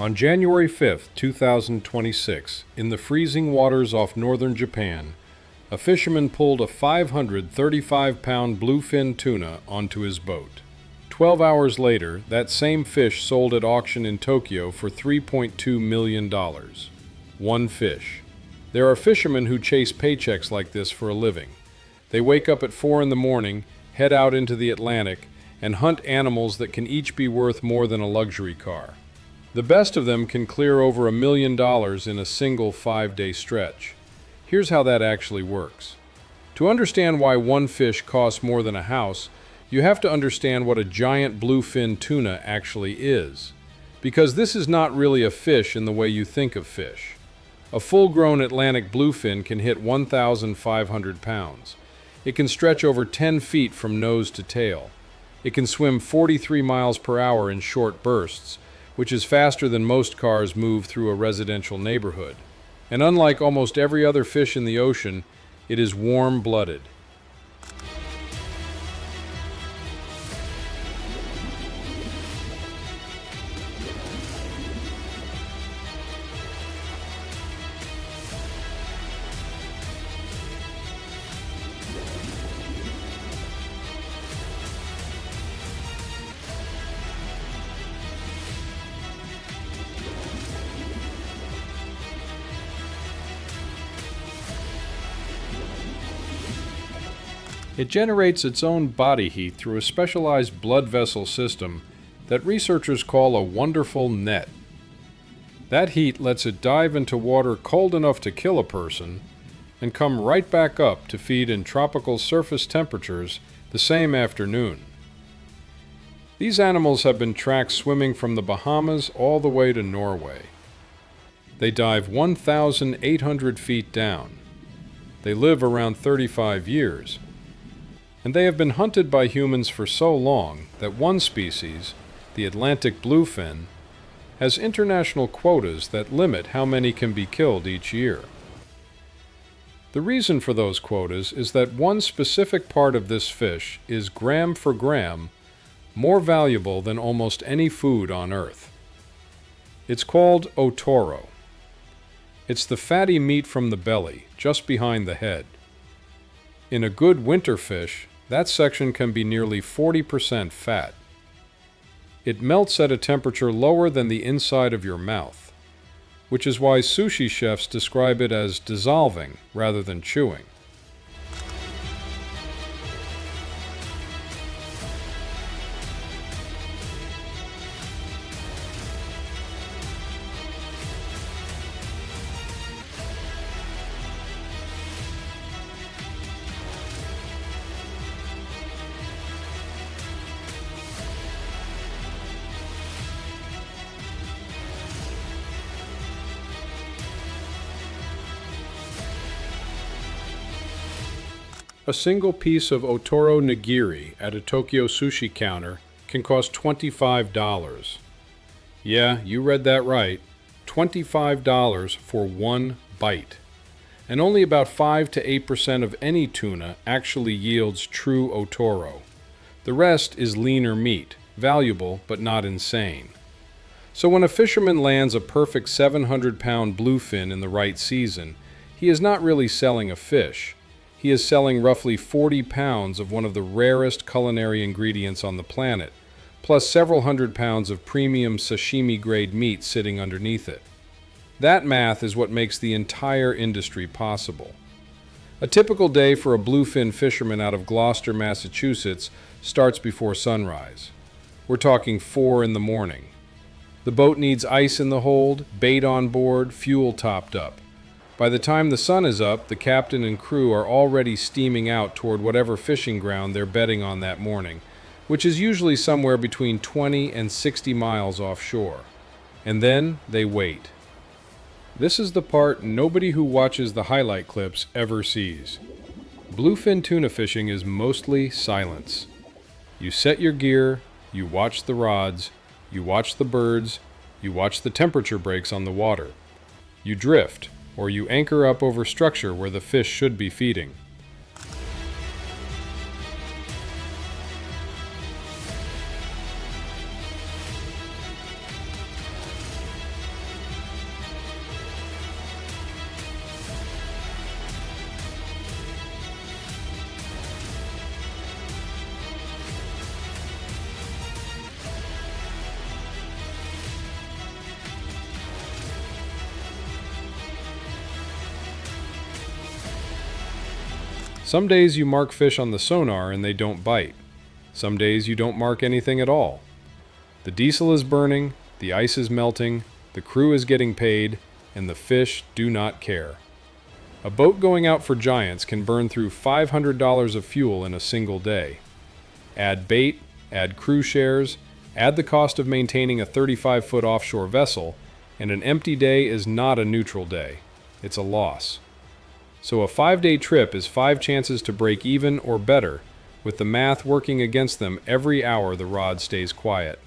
On January 5, 2026, in the freezing waters off northern Japan, a fisherman pulled a 535-pound bluefin tuna onto his boat. 12 hours later, that same fish sold at auction in Tokyo for $3.2 million. One fish. There are fishermen who chase paychecks like this for a living. They wake up at 4 in the morning, head out into the Atlantic, and hunt animals that can each be worth more than a luxury car. The best of them can clear over $1 million in a single 5-day stretch. Here's how that actually works. To understand why one fish costs more than a house, you have to understand what a giant bluefin tuna actually is. Because this is not really a fish in the way you think of fish. A full-grown Atlantic bluefin can hit 1,500 pounds. It can stretch over 10 feet from nose to tail. It can swim 43 miles per hour in short bursts, which is faster than most cars move through a residential neighborhood. And unlike almost every other fish in the ocean, it is warm-blooded. It generates its own body heat through a specialized blood vessel system that researchers call a wonderful net. That heat lets it dive into water cold enough to kill a person and come right back up to feed in tropical surface temperatures the same afternoon. These animals have been tracked swimming from the Bahamas all the way to Norway. They dive 1,800 feet down. They live around 35 years. And they have been hunted by humans for so long that one species, the Atlantic bluefin, has international quotas that limit how many can be killed each year. The reason for those quotas is that one specific part of this fish is gram for gram more valuable than almost any food on Earth. It's called otoro. It's the fatty meat from the belly, just behind the head. In a good winter fish, that section can be nearly 40% fat. It melts at a temperature lower than the inside of your mouth, which is why sushi chefs describe it as dissolving rather than chewing. A single piece of otoro nigiri at a Tokyo sushi counter can cost $25. Yeah, you read that right. $25 for one bite. And only about 5 to 8% of any tuna actually yields true otoro. The rest is leaner meat, valuable but not insane. So when a fisherman lands a perfect 700-pound bluefin in the right season, he is not really selling a fish. He is selling roughly 40 pounds of one of the rarest culinary ingredients on the planet, plus several hundred pounds of premium sashimi-grade meat sitting underneath it. That math is what makes the entire industry possible. A typical day for a bluefin fisherman out of Gloucester, Massachusetts, starts before sunrise. We're talking 4 in the morning. The boat needs ice in the hold, bait on board, fuel topped up. By the time the sun is up, the captain and crew are already steaming out toward whatever fishing ground they're betting on that morning, which is usually somewhere between 20 and 60 miles offshore. And then they wait. This is the part nobody who watches the highlight clips ever sees. Bluefin tuna fishing is mostly silence. You set your gear, you watch the rods, you watch the birds, you watch the temperature breaks on the water. You drift, or you anchor up over structure where the fish should be feeding. Some days you mark fish on the sonar and they don't bite. Some days you don't mark anything at all. The diesel is burning, the ice is melting, the crew is getting paid, and the fish do not care. A boat going out for giants can burn through $500 of fuel in a single day. Add bait, add crew shares, add the cost of maintaining a 35-foot offshore vessel, and an empty day is not a neutral day. It's a loss. So a 5-day trip is 5 chances to break even or better, with the math working against them every hour the rod stays quiet.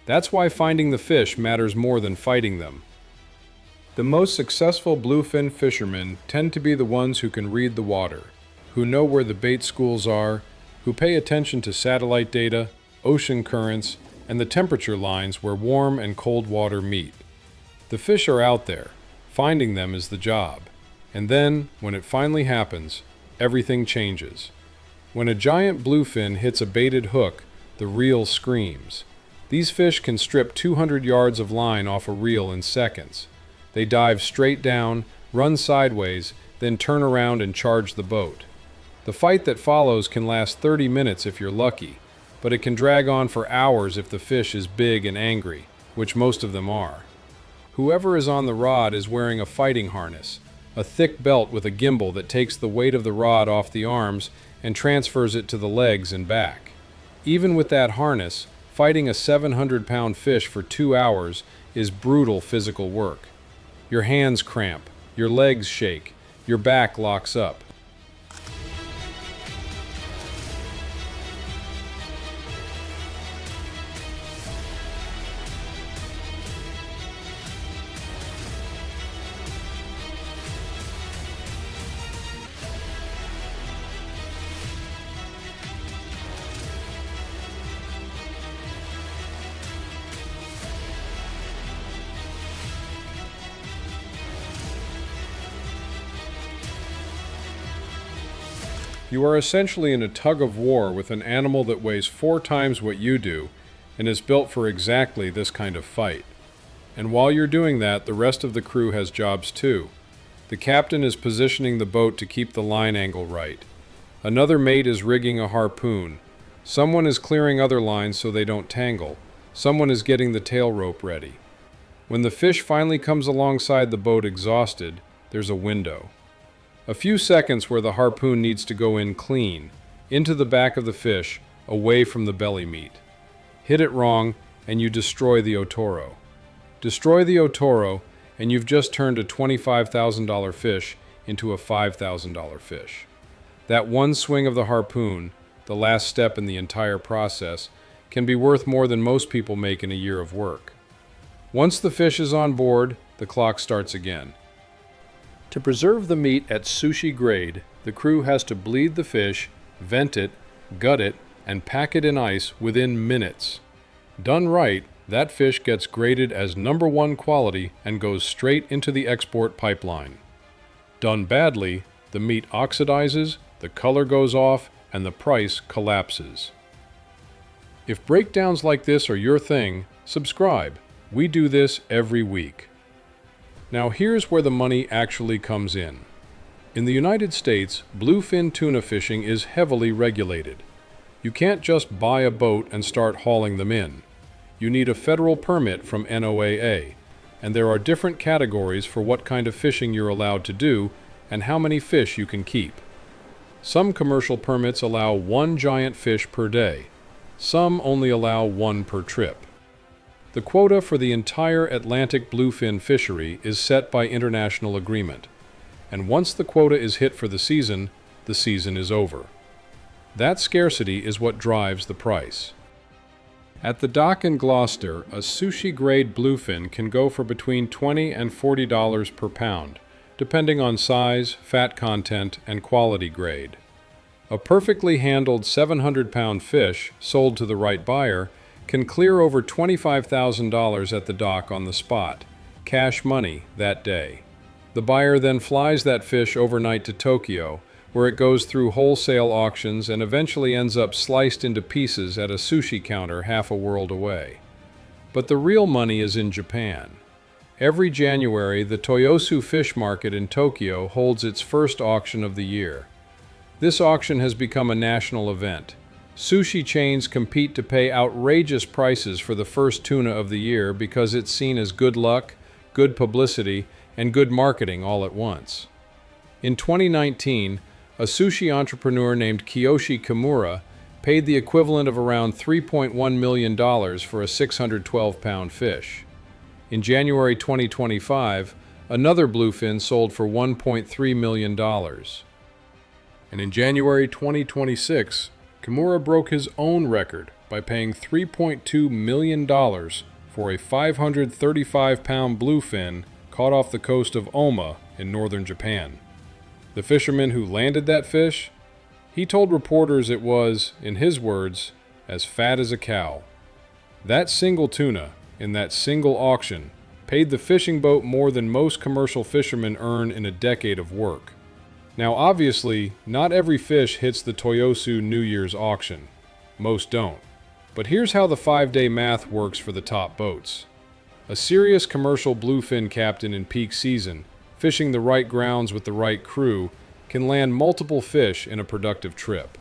That's why finding the fish matters more than fighting them. The most successful bluefin fishermen tend to be the ones who can read the water, who know where the bait schools are, who pay attention to satellite data, ocean currents, and the temperature lines where warm and cold water meet. The fish are out there. Finding them is the job. And then, when it finally happens, everything changes. When a giant bluefin hits a baited hook, the reel screams. These fish can strip 200 yards of line off a reel in seconds. They dive straight down, run sideways, then turn around and charge the boat. The fight that follows can last 30 minutes if you're lucky, but it can drag on for hours if the fish is big and angry, which most of them are. Whoever is on the rod is wearing a fighting harness, a thick belt with a gimbal that takes the weight of the rod off the arms and transfers it to the legs and back. Even with that harness, fighting a 700-pound fish for 2 hours is brutal physical work. Your hands cramp, your legs shake, your back locks up. You are essentially in a tug-of-war with an animal that weighs 4 times what you do and is built for exactly this kind of fight. And while you're doing that, the rest of the crew has jobs too. The captain is positioning the boat to keep the line angle right. Another mate is rigging a harpoon. Someone is clearing other lines so they don't tangle. Someone is getting the tail rope ready. When the fish finally comes alongside the boat exhausted, there's a window. A few seconds where the harpoon needs to go in clean, into the back of the fish, away from the belly meat. Hit it wrong, and you destroy the otoro. Destroy the otoro, and you've just turned a $25,000 fish into a $5,000 fish. That one swing of the harpoon, the last step in the entire process, can be worth more than most people make in a year of work. Once the fish is on board, the clock starts again. To preserve the meat at sushi grade, the crew has to bleed the fish, vent it, gut it, and pack it in ice within minutes. Done right, that fish gets graded as #1 quality and goes straight into the export pipeline. Done badly, the meat oxidizes, the color goes off, and the price collapses. If breakdowns like this are your thing, subscribe. We do this every week. Now here's where the money actually comes in. In the United States, bluefin tuna fishing is heavily regulated. You can't just buy a boat and start hauling them in. You need a federal permit from NOAA, and there are different categories for what kind of fishing you're allowed to do and how many fish you can keep. Some commercial permits allow 1 giant fish per day. Some only allow 1 per trip. The quota for the entire Atlantic bluefin fishery is set by international agreement, and once the quota is hit for the season is over. That scarcity is what drives the price. At the dock in Gloucester, a sushi-grade bluefin can go for between $20 and $40 per pound, depending on size, fat content, and quality grade. A perfectly handled 700-pound fish, sold to the right buyer, can clear over $25,000 at the dock on the spot, cash money, that day. The buyer then flies that fish overnight to Tokyo, where it goes through wholesale auctions and eventually ends up sliced into pieces at a sushi counter half a world away. But the real money is in Japan. Every January, the Toyosu Fish Market in Tokyo holds its first auction of the year. This auction has become a national event. Sushi chains compete to pay outrageous prices for the first tuna of the year because it's seen as good luck, good publicity, and good marketing all at once. In 2019, a sushi entrepreneur named Kiyoshi Kimura paid the equivalent of around $3.1 million for a 612-pound fish. In January 2025, another bluefin sold for $1.3 million. And in January 2026, Kimura broke his own record by paying $3.2 million for a 535-pound bluefin caught off the coast of Oma in northern Japan. The fisherman who landed that fish, he told reporters it was, in his words, as fat as a cow. That single tuna, in that single auction, paid the fishing boat more than most commercial fishermen earn in a decade of work. Now obviously, not every fish hits the Toyosu New Year's auction. Most don't. But here's how the 5-day math works for the top boats. A serious commercial bluefin captain in peak season, fishing the right grounds with the right crew, can land multiple fish in a productive trip.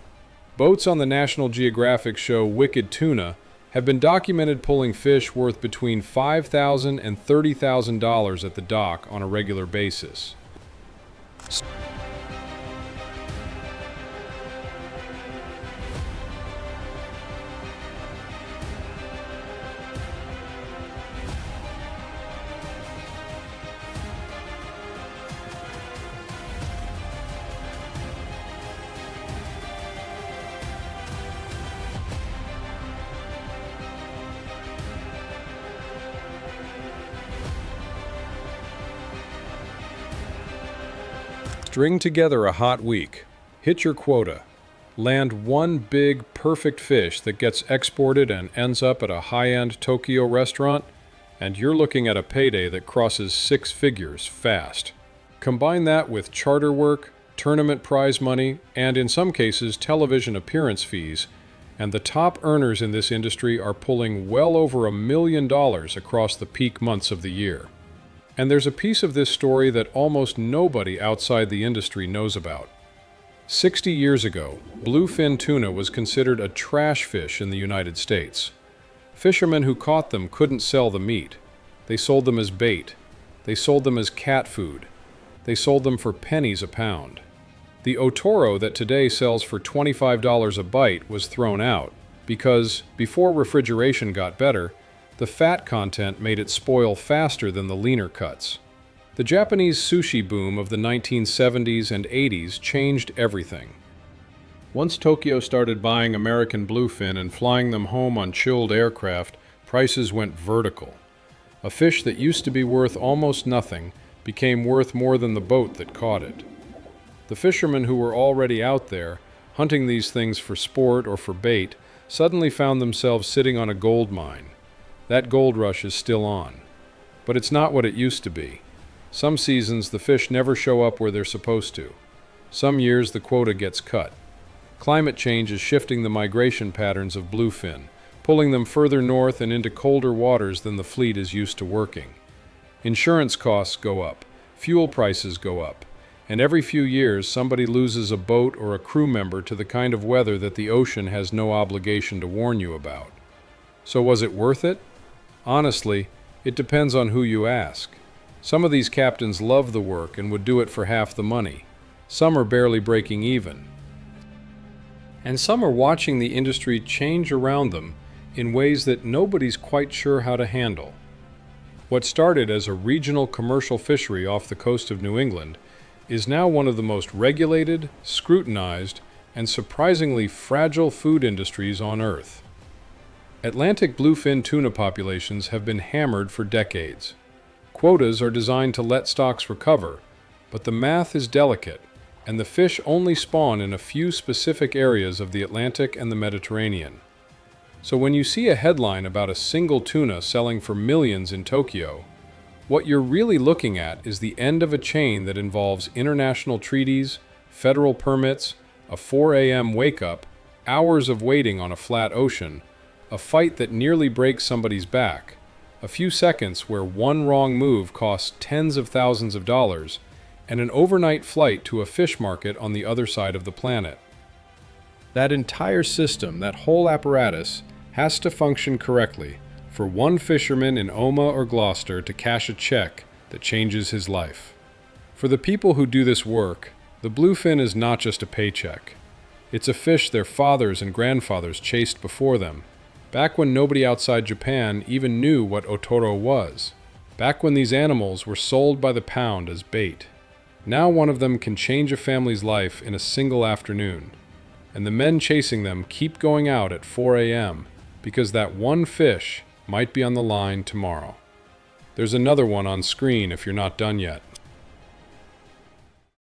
Boats on the National Geographic show Wicked Tuna have been documented pulling fish worth between $5,000 and $30,000 at the dock on a regular basis. String together a hot week, hit your quota, land one big, perfect fish that gets exported and ends up at a high-end Tokyo restaurant, and you're looking at a payday that crosses 6 figures fast. Combine that with charter work, tournament prize money, and in some cases television appearance fees, and the top earners in this industry are pulling well over $1 million across the peak months of the year. And there's a piece of this story that almost nobody outside the industry knows about. 60 years ago, bluefin tuna was considered a trash fish in the United States. Fishermen who caught them couldn't sell the meat. They sold them as bait. They sold them as cat food. They sold them for pennies a pound. The otoro that today sells for $25 a bite was thrown out because, before refrigeration got better, the fat content made it spoil faster than the leaner cuts. The Japanese sushi boom of the 1970s and 80s changed everything. Once Tokyo started buying American bluefin and flying them home on chilled aircraft, prices went vertical. A fish that used to be worth almost nothing became worth more than the boat that caught it. The fishermen who were already out there, hunting these things for sport or for bait, suddenly found themselves sitting on a gold mine. That gold rush is still on. But it's not what it used to be. Some seasons the fish never show up where they're supposed to. Some years the quota gets cut. Climate change is shifting the migration patterns of bluefin, pulling them further north and into colder waters than the fleet is used to working. Insurance costs go up, fuel prices go up, and every few years somebody loses a boat or a crew member to the kind of weather that the ocean has no obligation to warn you about. So was it worth it? Honestly, it depends on who you ask. Some of these captains love the work and would do it for half the money. Some are barely breaking even. And some are watching the industry change around them in ways that nobody's quite sure how to handle. What started as a regional commercial fishery off the coast of New England is now one of the most regulated, scrutinized, and surprisingly fragile food industries on Earth. Atlantic bluefin tuna populations have been hammered for decades. Quotas are designed to let stocks recover, but the math is delicate, and the fish only spawn in a few specific areas of the Atlantic and the Mediterranean. So when you see a headline about a single tuna selling for millions in Tokyo, what you're really looking at is the end of a chain that involves international treaties, federal permits, a 4 a.m. wake-up, hours of waiting on a flat ocean, a fight that nearly breaks somebody's back, a few seconds where one wrong move costs tens of thousands of dollars, and an overnight flight to a fish market on the other side of the planet. That entire system, that whole apparatus, has to function correctly for one fisherman in Oma or Gloucester to cash a check that changes his life. For the people who do this work, the bluefin is not just a paycheck. It's a fish their fathers and grandfathers chased before them, back when nobody outside Japan even knew what otoro was, back when these animals were sold by the pound as bait. Now one of them can change a family's life in a single afternoon, and the men chasing them keep going out at 4 a.m. because that one fish might be on the line tomorrow. There's another one on screen if you're not done yet.